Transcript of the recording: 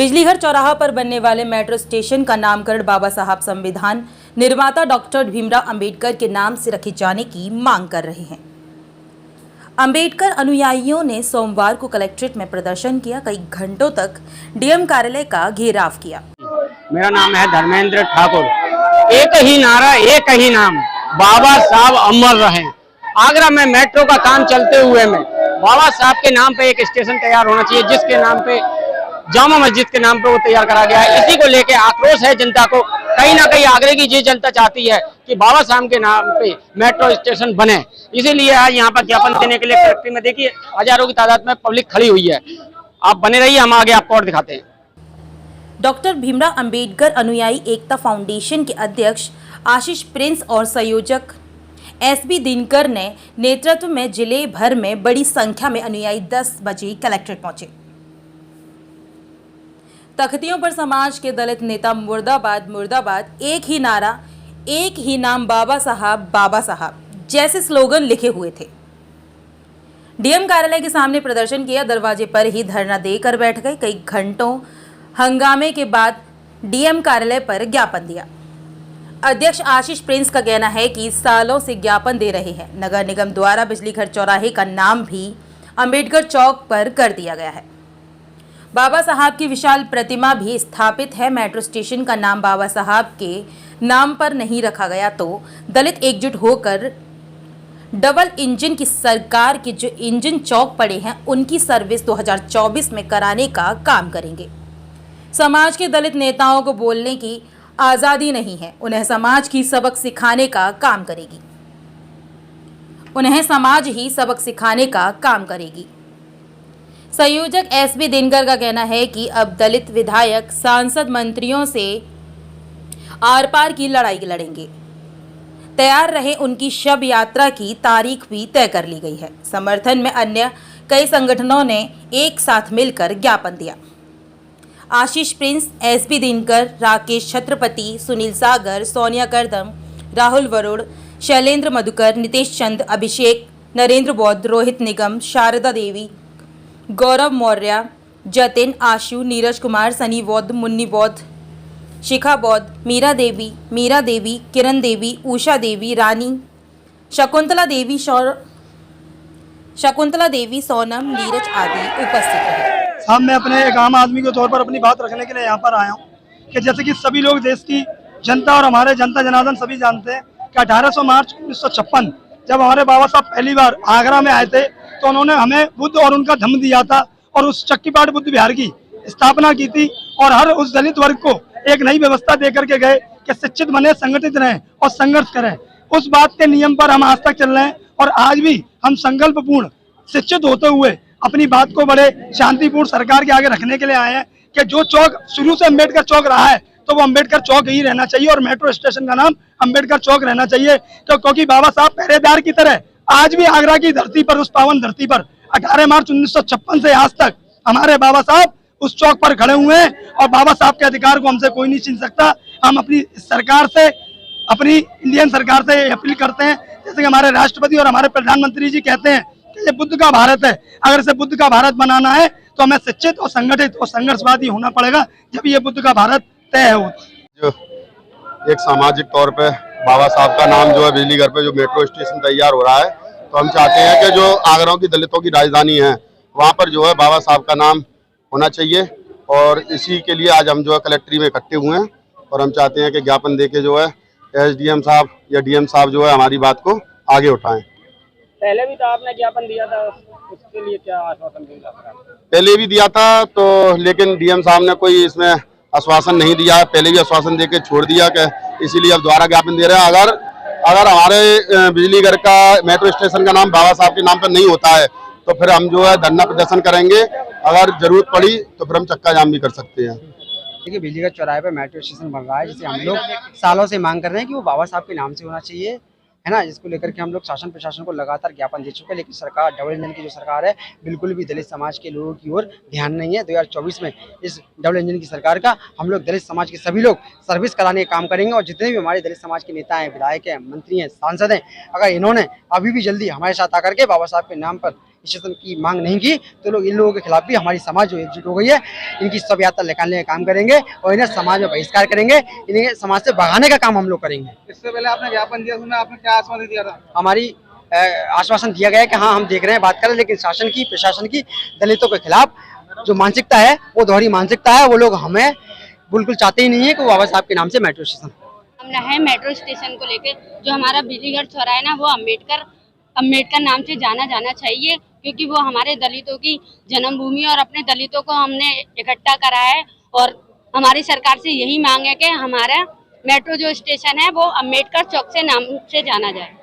बिजलीघर चौराहा पर बनने वाले मेट्रो स्टेशन का नामकरण बाबा साहब संविधान निर्माता डॉक्टर भीमराव अंबेडकर के नाम से रखे जाने की मांग कर रहे हैं। अंबेडकर अनुयायियों ने सोमवार को कलेक्ट्रेट में प्रदर्शन किया। कई घंटों तक डीएम कार्यालय का घेराव किया। मेरा नाम है धर्मेंद्र ठाकुर। एक ही नारा, एक ही नाम, बाबा साहब अमर रहे। आगरा में मेट्रो का काम चलते हुए में बाबा साहब के नाम पे एक स्टेशन तैयार होना चाहिए, जिसके नाम पे जामा मस्जिद के नाम पे वो तैयार करा गया है। इसी को लेके आक्रोश है जनता को। कहीं ना कहीं आगरे की ये जनता चाहती है कि बाबा साहब के नाम पे मेट्रो स्टेशन बने। इसीलिए आज यहाँ पर ज्ञापन देने के लिए फैक्ट्री में देखिए हजारों की तादाद में पब्लिक खड़ी हुई है। आप बने रहिए, हम आगे आपको और दिखाते हैं। डॉक्टर भीमराव अंबेडकर अनुयायी एकता फाउंडेशन के अध्यक्ष आशीष प्रिंस और संयोजक एसबी दिनकर ने नेतृत्व में जिले भर में बड़ी संख्या में अनुयायी 10 बजे कलेक्ट्रेट पहुंचे। तख्तियों पर समाज के दलित नेता मुर्दाबाद मुर्दाबाद, एक ही नारा, एक ही नाम, बाबा साहब जैसे स्लोगन लिखे हुए थे। डीएम कार्यालय के सामने प्रदर्शन किया। दरवाजे पर ही धरना देकर बैठ गए। कई घंटों हंगामे के बाद डीएम कार्यालय पर ज्ञापन दिया। अध्यक्ष आशीष प्रिंस का कहना है कि सालों से ज्ञापन दे रहे हैं। नगर निगम द्वारा बिजलीघर चौराहे का नाम भी अंबेडकर चौक पर कर दिया गया है। बाबा साहब की विशाल प्रतिमा भी स्थापित है। मेट्रो स्टेशन का नाम बाबा साहब के नाम पर नहीं रखा गया तो दलित एकजुट होकर डबल इंजन की सरकार के जो इंजन चौक पड़े हैं उनकी सर्विस 2024 में कराने का काम करेंगे। समाज के दलित नेताओं को बोलने की आज़ादी नहीं है, उन्हें समाज की सबक सिखाने का काम करेगी। उन्हें समाज ही सबक सिखाने का काम करेगी। संयोजक एसबी दिनकर का कहना है कि अब दलित विधायक, सांसद, मंत्रियों से आर पार की लड़ाई लड़ेंगे। तैयार रहे। उनकी शव यात्रा की तारीख भी तय कर ली गई है। समर्थन में अन्य कई संगठनों ने एक साथ मिलकर ज्ञापन दिया। आशीष प्रिंस, एसबी दिनकर, राकेश छत्रपति, सुनील सागर, सोनिया करदम, राहुल वरुण, शैलेंद्र मधुकर, नितेश चंद, अभिषेक, नरेंद्र बौद्ध, रोहित निगम, शारदा देवी, गौरव मौर्य, जतिन, आशु, नीरज कुमार, सनी बौद्ध, मुन्नी बौद्ध, शिखा बौद्ध, मीरा देवी, किरण देवी, उषा देवी, रानी, शकुंतला देवी, सोनम, नीरज आदि उपस्थित रहे। साहब, मैं अपने एक आम आदमी के तौर पर अपनी बात रखने के लिए यहाँ पर आया हूँ कि जैसे कि सभी लोग, देश की जनता और हमारे जनता जनार्दन सभी जानते हैं कि 1800 मार्च 1956 जब हमारे बाबा साहब पहली बार आगरा में आए थे तो उन्होंने हमें बुद्ध और उनका धम्म दिया था और उस चक्कीपाट बुद्ध विहार की स्थापना की थी और हर उस दलित वर्ग को एक नई व्यवस्था दे करके गए कि शिक्षित बने, संगठित रहें और संघर्ष करें। उस बात के नियम पर हम आज तक चल रहे हैं और आज भी हम संकल्पपूर्ण शिक्षित होते हुए अपनी बात को बड़े शांतिपूर्ण सरकार के आगे रखने के लिए आए हैं कि जो चौक शुरू से अम्बेडकर चौक रहा है तो वो अम्बेडकर चौक ही रहना चाहिए और मेट्रो स्टेशन का नाम अम्बेडकर चौक रहना चाहिए। क्योंकि बाबा साहब पहरेदार की तरह आज भी आगरा की धरती पर, उस पावन धरती पर 18 मार्च 1956 से आज तक हमारे बाबा साहब उस चौक पर खड़े हुए हैं और बाबा साहब के अधिकार को हमसे कोई नहीं छीन सकता। हम अपनी सरकार से, अपनी इंडियन सरकार से अपील करते हैं, जैसे कि हमारे राष्ट्रपति और हमारे प्रधानमंत्री जी कहते हैं कि ये बुद्ध का भारत है। अगर इसे बुद्ध का भारत बनाना है तो हमें शिक्षित और संगठित और संघर्षवादी होना पड़ेगा, जब ये बुद्ध का भारत तय हो। जो एक सामाजिक तौर पे बाबा साहब का नाम जो है बिजलीघर पे जो मेट्रो स्टेशन तैयार हो रहा है, तो हम चाहते हैं कि जो आगरा की दलितों की राजधानी है वहाँ पर जो है बाबा साहब का नाम होना चाहिए और इसी के लिए आज हम जो है कलेक्ट्री में इकट्ठे हुए हैं और हम चाहते हैं कि ज्ञापन देके जो है एसडीएम साहब या डीएम साहब जो है हमारी बात को आगे उठाएं। पहले भी तो आपने ज्ञापन दिया था, उसके लिए क्या आश्वासन दिया था? पहले भी दिया था तो, लेकिन डीएम साहब ने कोई इसमें आश्वासन नहीं दिया। पहले भी आश्वासन देके छोड़ दिया कि इसीलिए अब दोबारा ज्ञापन दे रहे हैं। अगर हमारे बिजलीघर का मेट्रो स्टेशन का नाम बाबा साहब के नाम पर नहीं होता है तो फिर हम जो है धरना प्रदर्शन करेंगे। अगर जरूरत पड़ी तो फिर हम चक्का जाम भी कर सकते हैं। देखिए, बिजलीघर चौराहे पर मेट्रो स्टेशन बन रहा है, जिसे हम लोग सालों से मांग कर रहे हैं कि वो बाबा साहब के नाम से होना चाहिए, है ना। जिसको लेकर के हम लोग शासन प्रशासन को लगातार ज्ञापन दे चुके हैं, लेकिन सरकार, डबल इंजन की जो सरकार है, बिल्कुल भी दलित समाज के लोगों की ओर ध्यान नहीं है। 2024 में इस डबल इंजन की सरकार का हम लोग दलित समाज के सभी लोग सर्विस कराने का काम करेंगे और जितने भी हमारे दलित समाज के नेता हैं, विधायक हैं, मंत्री हैं, सांसद हैं, अगर इन्होंने अभी भी जल्दी हमारे साथ आकर के बाबा साहब के नाम पर स्टेशन की मांग नहीं की तो लोग इन लोगों के खिलाफ भी हमारी समाज जो एकजुट हो गई है, इनकी शव यात्रा निकालने का काम करेंगे और इन्हें समाज में बहिष्कार करेंगे, इन्हें समाज से भगाने का काम हम लोग करेंगे। इससे पहले आपने ज्ञापन दिया, उसमें आपने क्या आश्वासन दिया था? हमारी आश्वासन दिया गया है कि हाँ हम देख रहे हैं, बात करें, लेकिन शासन की, प्रशासन की दलितों के खिलाफ जो मानसिकता है वो दोहरी मानसिकता है। वो लोग हमें बिल्कुल चाहते ही नहीं है कि वो बाबा साहब के नाम से मेट्रो स्टेशन हमने है मेट्रो स्टेशन को लेकर जो हमारा बिजलीगढ़ चौराहा है ना, वो अम्बेडकर नाम से जाना जाना चाहिए, क्योंकि वो हमारे दलितों की जन्मभूमि और अपने दलितों को हमने इकट्ठा करा है। और हमारी सरकार से यही मांग है कि हमारा मेट्रो जो स्टेशन है वो अम्बेडकर चौक से नाम से जाना जाए।